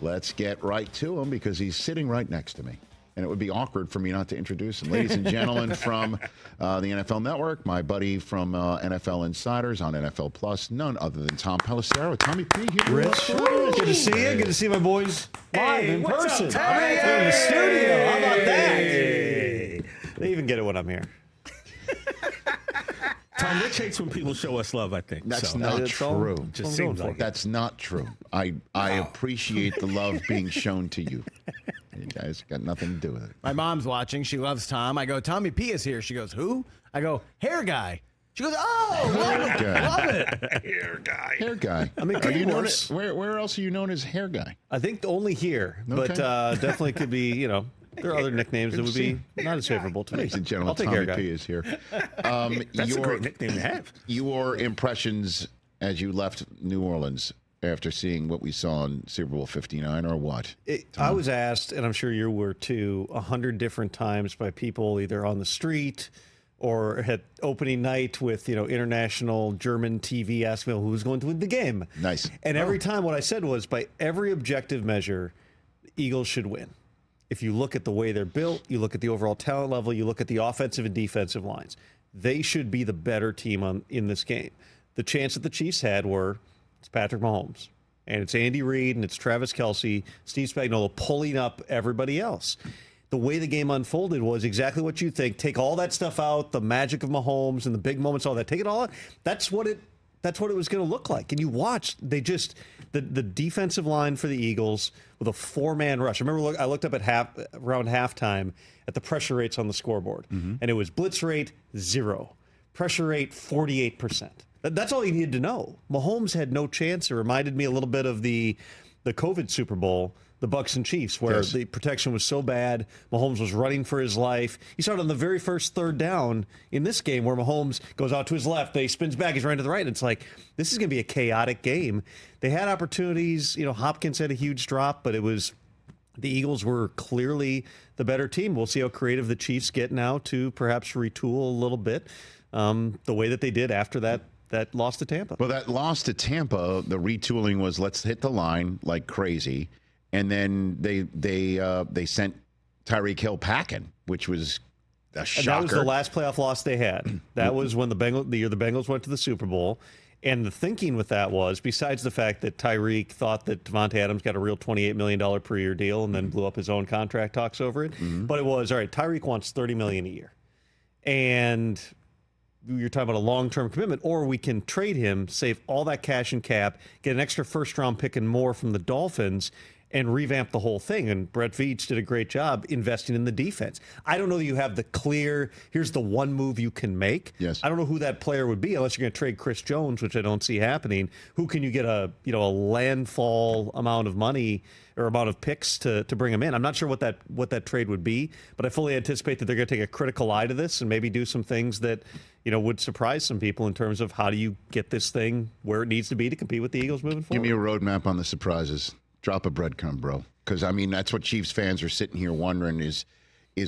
let's get right to him because he's sitting right next to me. And it would be awkward for me not to introduce him. Ladies and gentlemen from the NFL Network, my buddy from NFL Insiders on NFL Plus, none other than Tom Pelissero. Tommy P here. Rich, good to see you. Good to see my boys live in person. Up, Tom? Here in the studio. How about that? Hey. They even get it when I'm here. Tom, Rich hates when people show us love, I think. That's so. not true. Just seems like That's not true. I appreciate the love being shown to you. You guys got nothing to do with it. My mom's watching. She loves Tom. I go, Tommy P is here. She goes, who? I go, hair guy. She goes, oh, love it. Hair guy. Hair guy. I mean, are you known as, where else are you known as hair guy? I think only here, but definitely could be, there are other nicknames that would be not as favorable to me. Ladies and gentlemen, I'll take Tommy hair guy. P is here. That's a great nickname to have. Your impressions as you left New Orleans after seeing what we saw in Super Bowl 59 or what? I was asked, and I'm sure you were too, 100 different times by people either on the street or at opening night with, international German TV asking me who's going to win the game. Nice. And every time what I said was, by every objective measure, the Eagles should win. If you look at the way they're built, you look at the overall talent level, you look at the offensive and defensive lines, they should be the better team in this game. The chance that the Chiefs had were, it's Patrick Mahomes, and it's Andy Reid, and it's Travis Kelce, Steve Spagnuolo pulling up everybody else. The way the game unfolded was exactly what you think. Take all that stuff out, the magic of Mahomes and the big moments, all that. Take it all out. That's what it was going to look like. And you watched, the defensive line for the Eagles with a 4-man rush. I remember I looked up at around halftime at the pressure rates on the scoreboard, and it was blitz rate 0, pressure rate 48%. That's all you needed to know. Mahomes had no chance. It reminded me a little bit of the COVID Super Bowl, the Bucs and Chiefs, where the protection was so bad. Mahomes was running for his life. You saw it on the very first third down in this game where Mahomes goes out to his left, he spins back, he's running to the right. And it's like, this is going to be a chaotic game. They had opportunities. Hopkins had a huge drop, but the Eagles were clearly the better team. We'll see how creative the Chiefs get now to perhaps retool a little bit the way that they did after that loss to Tampa. Well, that loss to Tampa, the retooling was let's hit the line like crazy, and then they sent Tyreek Hill packing, which was a shocker. And that was the last playoff loss they had. That was when the year the Bengals went to the Super Bowl. And the thinking with that was, besides the fact that Tyreek thought that Devontae Adams got a real $28 million per year deal and then blew up his own contract talks over it, but it was, all right, Tyreek wants $30 million a year. And you're talking about a long-term commitment, or we can trade him, save all that cash and cap, get an extra first-round pick and more from the Dolphins, and revamp the whole thing. And Brett Veach did a great job investing in the defense. I don't know that you have the clear, here's the one move you can make. Yes. I don't know who that player would be unless you're going to trade Chris Jones, which I don't see happening. Who can you get a landfall amount of money or amount of picks to bring him in? I'm not sure what that trade would be, but I fully anticipate that they're going to take a critical eye to this and maybe do some things that would surprise some people in terms of how do you get this thing where it needs to be to compete with the Eagles moving forward. Give me a roadmap on the surprises. Drop a breadcrumb, bro. Because, that's what Chiefs fans are sitting here wondering is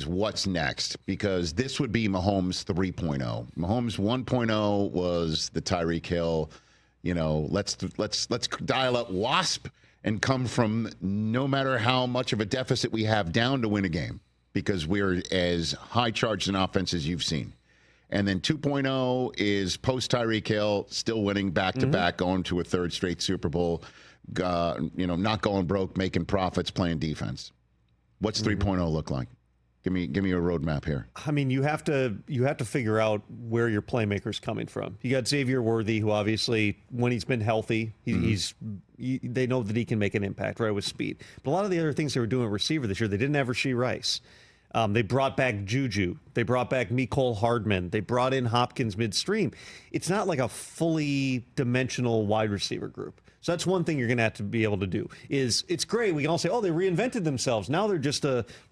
what's next. Because this would be Mahomes 3.0. Mahomes 1.0 was the Tyreek Hill, let's dial up WASP and come from no matter how much of a deficit we have down to win a game. Because we're as high-charged an offense as you've seen. And then 2.0 is post-Tyreek Hill, still winning back-to-back, going to a third straight Super Bowl. Not going broke, making profits, playing defense. What's 3.0 look like? Give me a roadmap here. You have to figure out where your playmaker's coming from. You got Xavier Worthy, who obviously, when he's been healthy, they know that he can make an impact, right, with speed. But a lot of the other things they were doing at receiver this year, they didn't have Rashee Rice. They brought back Juju. They brought back Mecole Hardman. They brought in Hopkins midstream. It's not like a fully dimensional wide receiver group. So that's one thing you're going to have to be able to do. It's great. We can all say, they reinvented themselves. Now they're just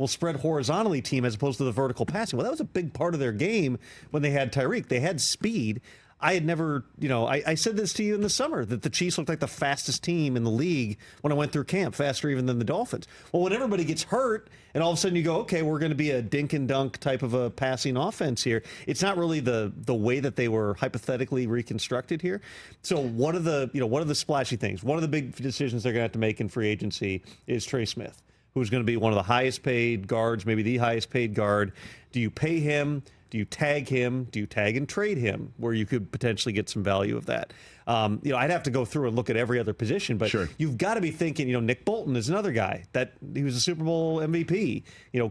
spread horizontally team as opposed to the vertical passing. Well, that was a big part of their game when they had Tyreek. They had speed. I had never, I said this to you in the summer, that the Chiefs looked like the fastest team in the league when I went through camp, faster even than the Dolphins. Well, when everybody gets hurt and all of a sudden you go, okay, we're going to be a dink and dunk type of a passing offense here. It's not really the way that they were hypothetically reconstructed here. So one of the splashy things, one of the big decisions they're going to have to make in free agency is Trey Smith, who's going to be one of the highest paid guards, maybe the highest paid guard. Do you pay him? Do you tag him? Do you tag and trade him, where you could potentially get some value of that? I'd have to go through and look at every other position, but sure. You've got to be thinking, Nick Bolton is another guy that he was a Super Bowl MVP.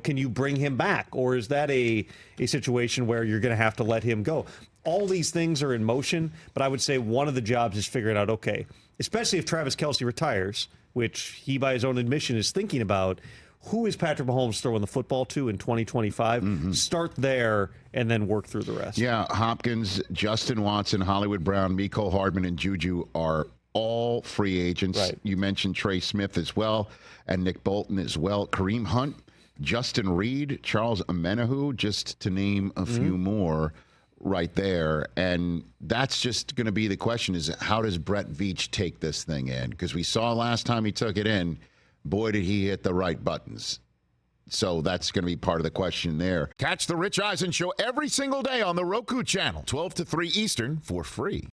Can you bring him back, or is that a situation where you're going to have to let him go? All these things are in motion, but I would say one of the jobs is figuring out, okay, especially if Travis Kelce retires, which he, by his own admission, is thinking about, who is Patrick Mahomes throwing the football to in 2025? Mm-hmm. Start there and then work through the rest. Yeah, Hopkins, Justin Watson, Hollywood Brown, Mecole Hardman, and Juju are all free agents. Right. You mentioned Trey Smith as well, and Nick Bolton as well. Kareem Hunt, Justin Reed, Charles Omenihu, just to name a few more right there. And that's just going to be the question, is how does Brett Veach take this thing in? Because we saw last time he took it in, boy, did he hit the right buttons. So that's going to be part of the question there. Catch the Rich Eisen Show every single day on the Roku channel, 12 to 3 Eastern, for free.